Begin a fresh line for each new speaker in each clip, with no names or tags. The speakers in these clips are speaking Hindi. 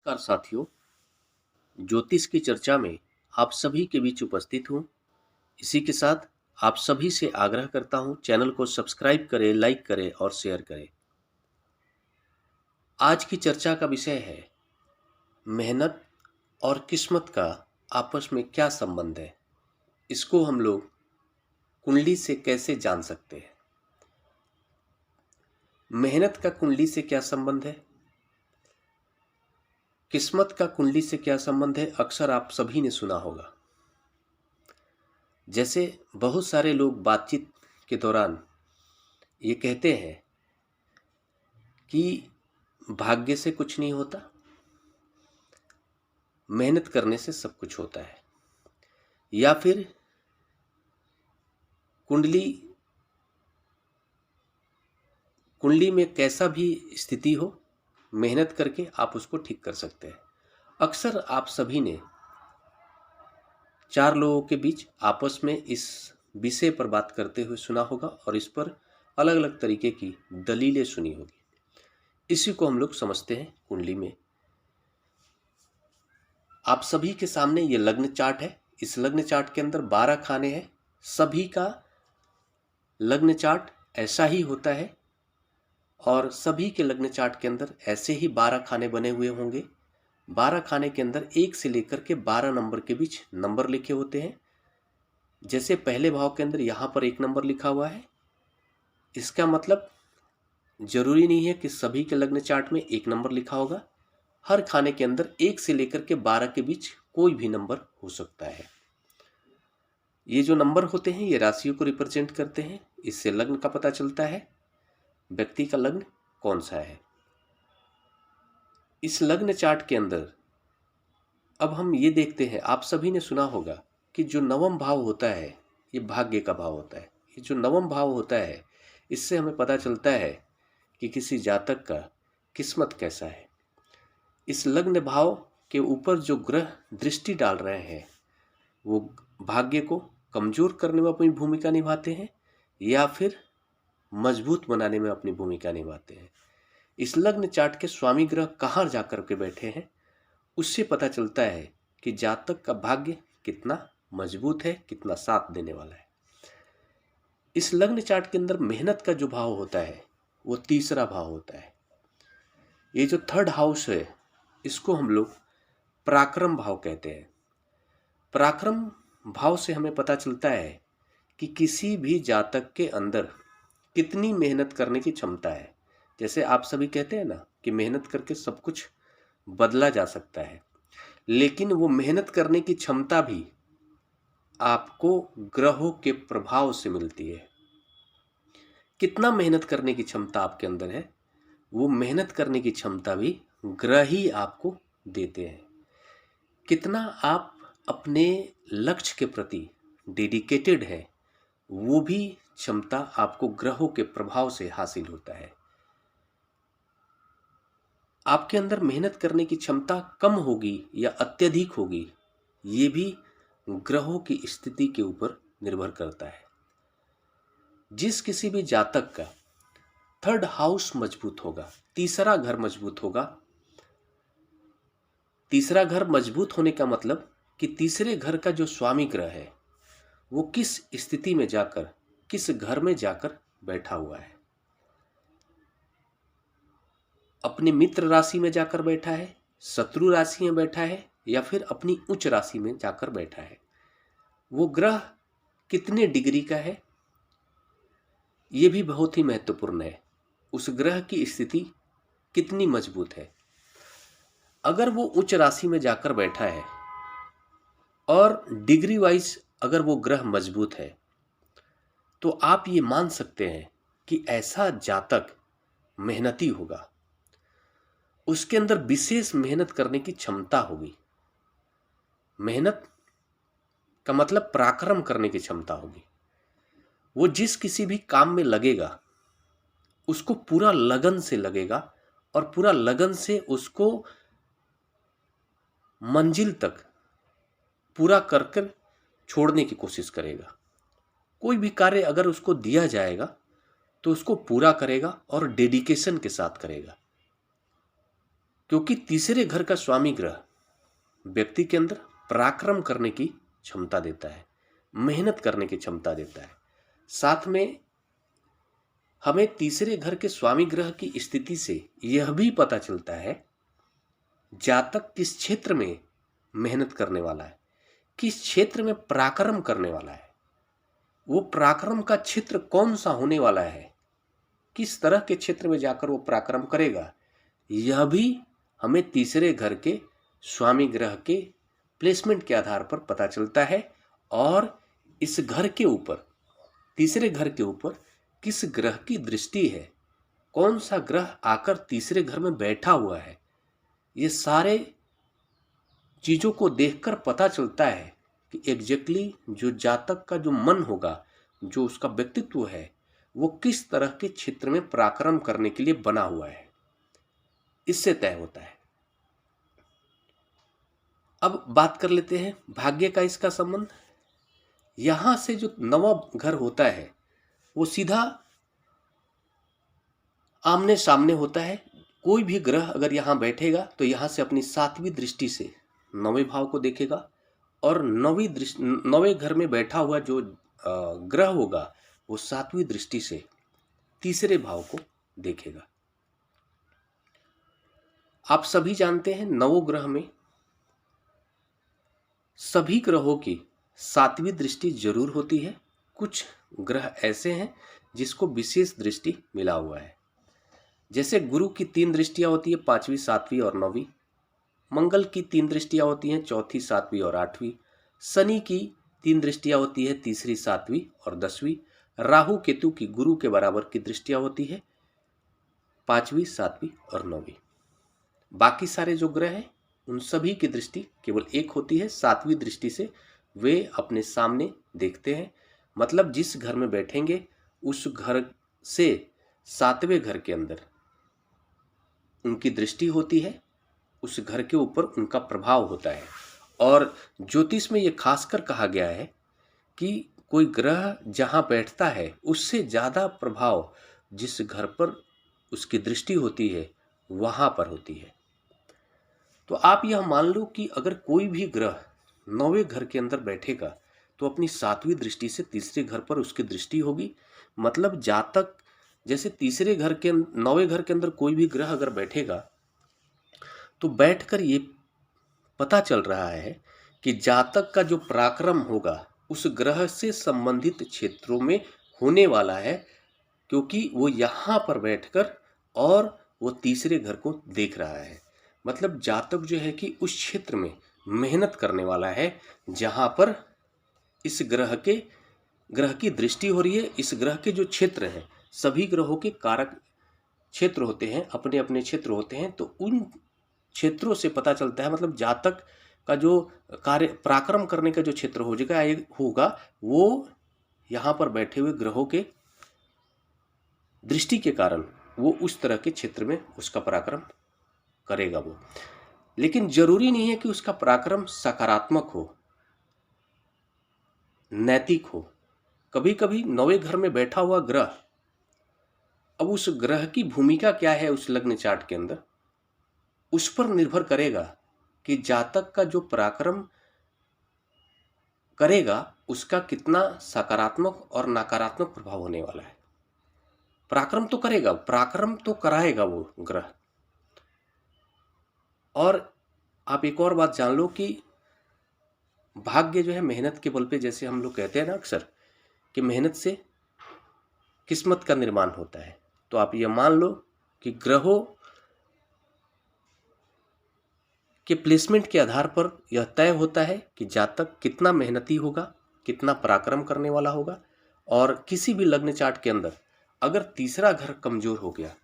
नमस्कार साथियों। ज्योतिष की चर्चा में आप सभी के बीच उपस्थित हूँ। इसी के साथ आप सभी से आग्रह करता हूँ, चैनल को सब्सक्राइब करें, लाइक करें और शेयर करें। आज की चर्चा का विषय है मेहनत और किस्मत का आपस में क्या संबंध है। इसको हम लोग कुंडली से कैसे जान सकते हैं। मेहनत का कुंडली से क्या संबंध है, किस्मत का कुंडली से क्या संबंध है, अक्सर आप सभी ने सुना होगा। जैसे बहुत सारे लोग बातचीत के दौरान ये कहते हैं कि भाग्य से कुछ नहीं होता, मेहनत करने से सब कुछ होता है, या फिर कुंडली में कैसा भी स्थिति हो, मेहनत करके आप उसको ठीक कर सकते हैं। अक्सर आप सभी ने चार लोगों के बीच आपस में इस विषय पर बात करते हुए सुना होगा और इस पर अलग अलग तरीके की दलीलें सुनी होगी। इसी को हम लोग समझते हैं कुंडली में। आप सभी के सामने ये लग्न चार्ट है। इस लग्न चार्ट के अंदर 12 खाने हैं। सभी का लग्न चार्ट ऐसा ही होता है और सभी के लग्न चार्ट के अंदर ऐसे ही 12 खाने बने हुए होंगे। 12 खाने के अंदर 1 से लेकर के 12 नंबर के बीच नंबर लिखे होते हैं। जैसे पहले भाव के अंदर यहाँ पर 1 नंबर लिखा हुआ है, इसका मतलब जरूरी नहीं है कि सभी के लग्न चार्ट में 1 नंबर लिखा होगा। हर खाने के अंदर 1 से लेकर के 12 के बीच कोई भी नंबर हो सकता है। ये जो नंबर होते हैं ये राशियों को रिप्रेजेंट करते हैं। इससे लग्न का पता चलता है व्यक्ति का लग्न कौन सा है। इस लग्न चार्ट के अंदर अब हम ये देखते हैं, आप सभी ने सुना होगा कि जो नवम भाव होता है ये भाग्य का भाव होता है। ये जो नवम भाव होता है इससे हमें पता चलता है कि किसी जातक का किस्मत कैसा है। इस लग्न भाव के ऊपर जो ग्रह दृष्टि डाल रहे हैं वो भाग्य को कमजोर करने में अपनी भूमिका निभाते हैं या फिर मजबूत बनाने में अपनी भूमिका निभाते हैं। इस लग्न चार्ट के स्वामी ग्रह कहाँ जाकर के बैठे हैं उससे पता चलता है कि जातक का भाग्य कितना मजबूत है, कितना साथ देने वाला है। इस लग्न चार्ट के अंदर मेहनत का जो भाव होता है वो तीसरा भाव होता है। ये जो थर्ड हाउस है इसको हम लोग पराक्रम भाव कहते हैं। पराक्रम भाव से हमें पता चलता है कि किसी भी जातक के अंदर कितनी मेहनत करने की क्षमता है। जैसे आप सभी कहते हैं ना कि मेहनत करके सब कुछ बदला जा सकता है, लेकिन वो मेहनत करने की क्षमता भी आपको ग्रहों के प्रभाव से मिलती है। कितना मेहनत करने की क्षमता आपके अंदर है वो मेहनत करने की क्षमता भी ग्रह ही आपको देते हैं। कितना आप अपने लक्ष्य के प्रति डेडिकेटेड है वो भी क्षमता आपको ग्रहों के प्रभाव से हासिल होता है। आपके अंदर मेहनत करने की क्षमता कम होगी या अत्यधिक होगी ये भी ग्रहों की स्थिति के ऊपर निर्भर करता है। जिस किसी भी जातक का थर्ड हाउस मजबूत होगा, तीसरा घर मजबूत होगा। तीसरा घर मजबूत होने का मतलब कि तीसरे घर का जो स्वामी ग्रह है वो किस स्थिति में जाकर, किस घर में जाकर बैठा हुआ है। अपनी मित्र राशि में जाकर बैठा है, शत्रु राशि में बैठा है या फिर अपनी उच्च राशि में जाकर बैठा है। वो ग्रह कितने डिग्री का है ये भी बहुत ही महत्वपूर्ण है। उस ग्रह की स्थिति कितनी मजबूत है। अगर वो उच्च राशि में जाकर बैठा है और डिग्री वाइज अगर वो ग्रह मजबूत है तो आप ये मान सकते हैं कि ऐसा जातक मेहनती होगा, उसके अंदर विशेष मेहनत करने की क्षमता होगी। मेहनत का मतलब पराक्रम करने की क्षमता होगी। वो जिस किसी भी काम में लगेगा उसको पूरा लगन से लगेगा और पूरा लगन से उसको मंजिल तक पूरा कर कर छोड़ने की कोशिश करेगा। कोई भी कार्य अगर उसको दिया जाएगा तो उसको पूरा करेगा और डेडिकेशन के साथ करेगा। क्योंकि तीसरे घर का स्वामी ग्रह व्यक्ति के अंदर पराक्रम करने की क्षमता देता है, मेहनत करने की क्षमता देता है। साथ में हमें तीसरे घर के स्वामी ग्रह की स्थिति से यह भी पता चलता है जातक किस क्षेत्र में मेहनत करने वाला है, किस क्षेत्र में पराक्रम करने वाला है, वो पराक्रम का क्षेत्र कौन सा होने वाला है, किस तरह के क्षेत्र में जाकर वो पराक्रम करेगा, यह भी हमें तीसरे घर के स्वामी ग्रह के प्लेसमेंट के आधार पर पता चलता है। और इस घर के ऊपर, तीसरे घर के ऊपर किस ग्रह की दृष्टि है, कौन सा ग्रह आकर तीसरे घर में बैठा हुआ है, ये सारे चीज़ों को देखकर पता चलता है कि एग्जैक्टली जो जातक का जो मन होगा, जो उसका व्यक्तित्व है, वो किस तरह के क्षेत्र में पराक्रम करने के लिए बना हुआ है, इससे तय होता है। अब बात कर लेते हैं भाग्य का इसका संबंध। यहां से जो नवम घर होता है वो सीधा आमने सामने होता है। कोई भी ग्रह अगर यहाँ बैठेगा तो यहाँ से अपनी 7वीं दृष्टि से 9वें भाव को देखेगा, और 9वें घर में बैठा हुआ जो ग्रह होगा वो 7वीं दृष्टि से तीसरे भाव को देखेगा। आप सभी जानते हैं नवोग्रह में सभी ग्रहों की 7वीं दृष्टि जरूर होती है। कुछ ग्रह ऐसे हैं जिसको विशेष दृष्टि मिला हुआ है, जैसे गुरु की 3 दृष्टियां होती है, 5वीं, 7वीं और 9वीं। मंगल की 3 दृष्टियां होती हैं, 4थी, 7वीं और 8वीं। शनि की 3 दृष्टियां होती है, 3री, 7वीं और 10वीं। राहु केतु की गुरु के बराबर की दृष्टियां होती है, 5वीं, 7वीं और 9वीं। बाकी सारे जो ग्रह हैं उन सभी की दृष्टि केवल एक होती है, 7वीं दृष्टि से वे अपने सामने देखते हैं। मतलब जिस घर में बैठेंगे उस घर से 7वें घर के अंदर उनकी दृष्टि होती है, उस घर के ऊपर उनका प्रभाव होता है। और ज्योतिष में ये खासकर कहा गया है कि कोई ग्रह जहाँ बैठता है उससे ज़्यादा प्रभाव जिस घर पर उसकी दृष्टि होती है वहाँ पर होती है। तो आप यह मान लो कि अगर कोई भी ग्रह 9वें घर के अंदर बैठेगा तो अपनी 7वीं दृष्टि से तीसरे घर पर उसकी दृष्टि होगी। मतलब जातक जैसे तीसरे घर के 9वें घर के अंदर कोई भी ग्रह अगर बैठेगा तो बैठकर ये पता चल रहा है कि जातक का जो पराक्रम होगा उस ग्रह से संबंधित क्षेत्रों में होने वाला है, क्योंकि वो यहाँ पर बैठकर और वो तीसरे घर को देख रहा है। मतलब जातक जो है कि उस क्षेत्र में मेहनत करने वाला है जहाँ पर इस ग्रह की दृष्टि हो रही है। इस ग्रह के जो क्षेत्र हैं, सभी ग्रहों के कारक क्षेत्र होते हैं, अपने अपने क्षेत्र होते हैं, तो उन क्षेत्रों से पता चलता है। मतलब जातक का जो कार्य पराक्रम करने का जो क्षेत्र होगा वो यहाँ पर बैठे हुए ग्रहों के दृष्टि के कारण वो उस तरह के क्षेत्र में उसका पराक्रम करेगा वो। लेकिन जरूरी नहीं है कि उसका पराक्रम सकारात्मक हो, नैतिक हो। कभी कभी 9वें घर में बैठा हुआ ग्रह, अब उस ग्रह की भूमिका क्या है उस लग्न चार्ट के अंदर, उस पर निर्भर करेगा कि जातक का जो पराक्रम करेगा उसका कितना सकारात्मक और नकारात्मक प्रभाव होने वाला है। पराक्रम तो करेगा, पराक्रम तो कराएगा वो ग्रह। और आप एक और बात जान लो कि भाग्य जो है मेहनत के बल पे, जैसे हम लोग कहते हैं ना अक्सर कि मेहनत से किस्मत का निर्माण होता है, तो आप ये मान लो कि ग्रहों के प्लेसमेंट के आधार पर यह तय होता है कि जातक कितना मेहनती होगा, कितना पराक्रम करने वाला होगा। और किसी भी लग्न चार्ट के अंदर अगर तीसरा घर कमजोर हो गया,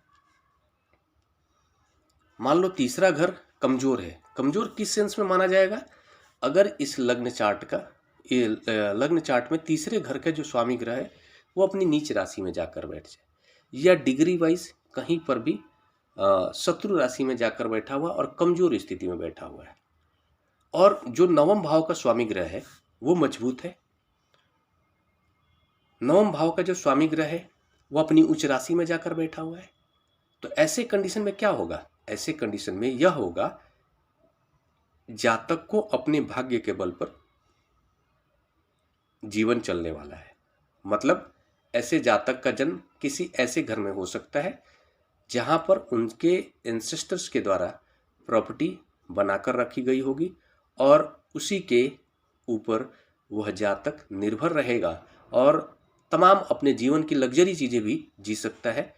मान लो तीसरा घर कमजोर है, कमजोर किस सेंस में माना जाएगा, अगर इस लग्न चार्ट में तीसरे घर का जो स्वामी ग्रह है वो अपनी नीच राशि में जाकर बैठ जाए, या डिग्री वाइज कहीं पर भी शत्रु राशि में जाकर बैठा हुआ और कमजोर स्थिति में बैठा हुआ है, और जो 9वें भाव का स्वामी ग्रह है वो मजबूत है, 9वें भाव का जो स्वामी ग्रह है वो अपनी उच्च राशि में जाकर बैठा हुआ है, तो ऐसे कंडीशन में क्या होगा ऐसे कंडीशन में यह होगा, जातक को अपने भाग्य के बल पर जीवन चलने वाला है। मतलब ऐसे जातक का जन्म किसी ऐसे घर में हो सकता है जहां पर उनके एंसेस्टर्स के द्वारा प्रॉपर्टी बनाकर रखी गई होगी और उसी के ऊपर वह जातक निर्भर रहेगा और तमाम अपने जीवन की लग्जरी चीज़ें भी जी सकता है,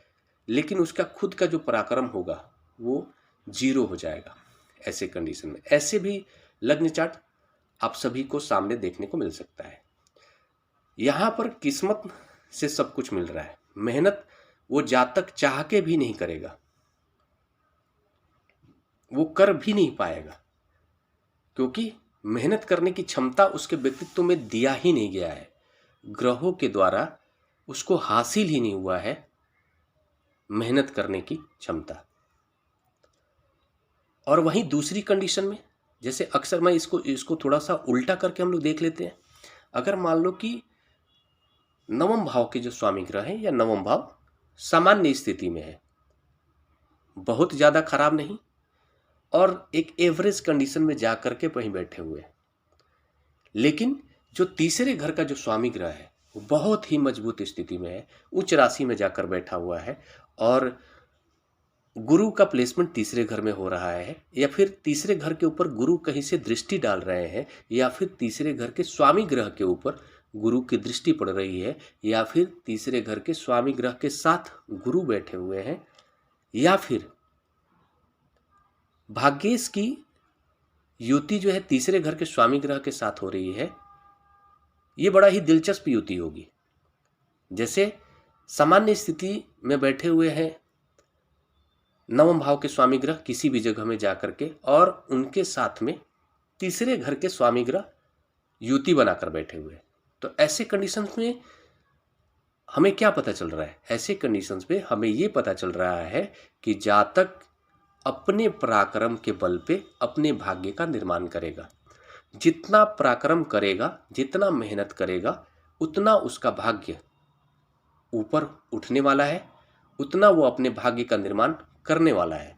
लेकिन उसका खुद का जो पराक्रम होगा वो जीरो हो जाएगा। ऐसे कंडीशन में ऐसे भी लग्न चार्ट आप सभी को सामने देखने को मिल सकता है। यहाँ पर किस्मत से सब कुछ मिल रहा है, मेहनत वो जातक चाह के भी नहीं करेगा, वो कर भी नहीं पाएगा, क्योंकि मेहनत करने की क्षमता उसके व्यक्तित्व में दिया ही नहीं गया है, ग्रहों के द्वारा उसको हासिल ही नहीं हुआ है मेहनत करने की क्षमता। और वहीं दूसरी कंडीशन में, जैसे अक्सर मैं इसको थोड़ा सा उल्टा करके हम लोग देख लेते हैं। अगर मान लो कि नवम भाव के जो स्वामी ग्रह है या नवम भाव सामान्य स्थिति में है, बहुत ज़्यादा खराब नहीं और एक एवरेज कंडीशन में जा करके वहीं बैठे हुए हैं, लेकिन जो तीसरे घर का जो स्वामी ग्रह है वो बहुत ही मजबूत स्थिति में है, उच्च राशि में जाकर बैठा हुआ है और गुरु का प्लेसमेंट तीसरे घर में हो रहा है, या फिर तीसरे घर के ऊपर गुरु कहीं से दृष्टि डाल रहे हैं, या फिर तीसरे घर के स्वामी ग्रह के ऊपर गुरु की दृष्टि पड़ रही है, या फिर तीसरे घर के स्वामी ग्रह के साथ गुरु बैठे हुए हैं, या फिर भाग्येश की युति जो है तीसरे घर के स्वामी ग्रह के साथ हो रही है। ये बड़ा ही दिलचस्प युति होगी। जैसे सामान्य स्थिति में बैठे हुए हैं नवम भाव के स्वामी ग्रह किसी भी जगह में जाकर के, और उनके साथ में तीसरे घर के स्वामी ग्रह युति बनाकर बैठे हुए हैं, तो ऐसे कंडीशंस में हमें क्या पता चल रहा है? ऐसे कंडीशंस में हमें ये पता चल रहा है कि जातक अपने पराक्रम के बल पे अपने भाग्य का निर्माण करेगा। जितना पराक्रम करेगा, जितना मेहनत करेगा, उतना उसका भाग्य ऊपर उठने वाला है, उतना वो अपने भाग्य का निर्माण करने वाला है।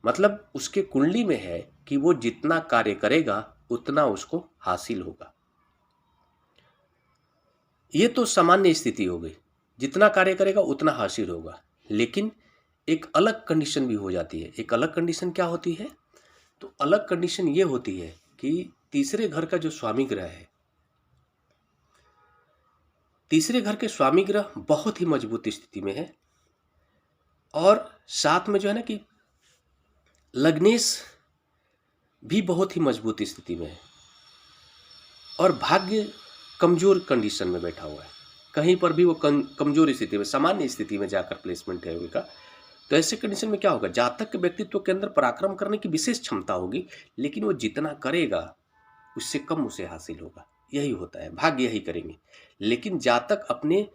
मतलब उसके कुंडली में है कि वो जितना कार्य करेगा उतना उसको हासिल होगा। ये तो सामान्य स्थिति हो गई, जितना कार्य करेगा उतना हासिल होगा। लेकिन एक अलग कंडीशन भी हो जाती है। एक अलग कंडीशन क्या होती है? तो अलग कंडीशन ये होती है कि तीसरे घर का जो स्वामी ग्रह है, तीसरे घर के स्वामी ग्रह बहुत ही मजबूत स्थिति में है, और साथ में जो है ना कि लग्नेश भी बहुत ही मजबूत स्थिति में है, और भाग्य कमजोर कंडीशन में बैठा हुआ है। कहीं पर भी वो कमजोर स्थिति में, सामान्य स्थिति में जाकर प्लेसमेंट है उनका। तो ऐसे कंडीशन में क्या होगा? जातक के व्यक्तित्व के अंदर पराक्रम करने की विशेष क्षमता होगी, लेकिन वो जितना करेगा उससे कम उसे हासिल होगा। यही होता है, भाग्य यही करेंगे। लेकिन जातक अपने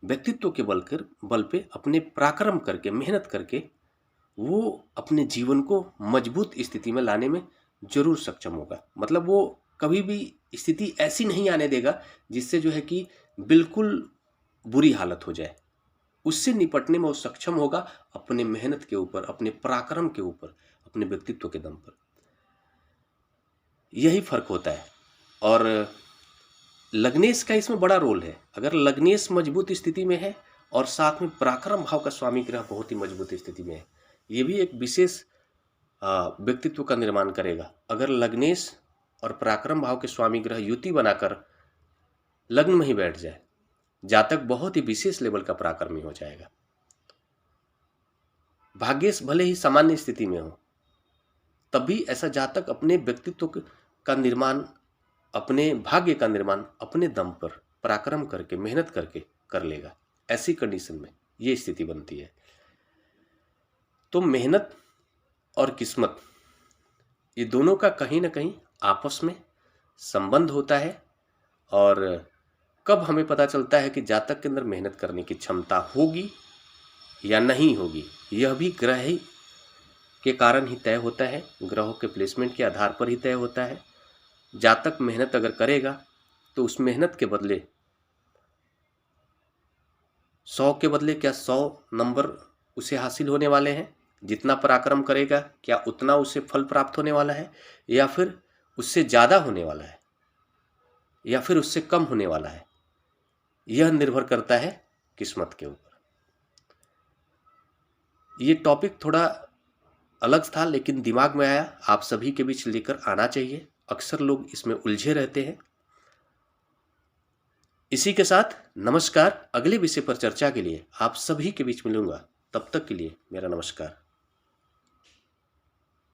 व्यक्तित्व के बल पे अपने पराक्रम करके, मेहनत करके वो अपने जीवन को मजबूत स्थिति में लाने में जरूर सक्षम होगा। मतलब वो कभी भी स्थिति ऐसी नहीं आने देगा जिससे जो है कि बिल्कुल बुरी हालत हो जाए। उससे निपटने में वो सक्षम होगा अपने मेहनत के ऊपर, अपने पराक्रम के ऊपर, अपने व्यक्तित्व के दम पर। यही फर्क होता है। और लग्नेश का इसमें बड़ा रोल है। अगर लग्नेश मजबूत स्थिति में है और साथ में पराक्रम भाव का स्वामी ग्रह बहुत ही मजबूत स्थिति में है, ये भी एक विशेष व्यक्तित्व का निर्माण करेगा। अगर लग्नेश और पराक्रम भाव के स्वामी ग्रह युति बनाकर लग्न में ही बैठ जाए, जातक बहुत ही विशेष लेवल का पराक्रमी हो जाएगा। भाग्येश भले ही सामान्य स्थिति में हो, तब भी ऐसा जातक अपने व्यक्तित्व का निर्माण, अपने भाग्य का निर्माण अपने दम पर पराक्रम करके, मेहनत करके कर लेगा। ऐसी कंडीशन में ये स्थिति बनती है। तो मेहनत और किस्मत, ये दोनों का कहीं ना कहीं आपस में संबंध होता है। और कब हमें पता चलता है कि जातक के अंदर मेहनत करने की क्षमता होगी या नहीं होगी, यह भी ग्रह ही के कारण ही तय होता है, ग्रहों के प्लेसमेंट के आधार पर ही तय होता है। जातक मेहनत अगर करेगा तो उस मेहनत के बदले 100 के बदले क्या 100 नंबर उसे हासिल होने वाले हैं, जितना पराक्रम करेगा क्या उतना उसे फल प्राप्त होने वाला है, या फिर उससे ज़्यादा होने वाला है, या फिर उससे कम होने वाला है, यह निर्भर करता है किस्मत के ऊपर। ये टॉपिक थोड़ा अलग था, लेकिन दिमाग में आया, आप सभी के बीच लेकर आना चाहिए। अक्सर लोग इसमें उलझे रहते हैं। इसी के साथ नमस्कार। अगले विषय पर चर्चा के लिए आप सभी के बीच मिलूंगा। तब तक के लिए मेरा नमस्कार।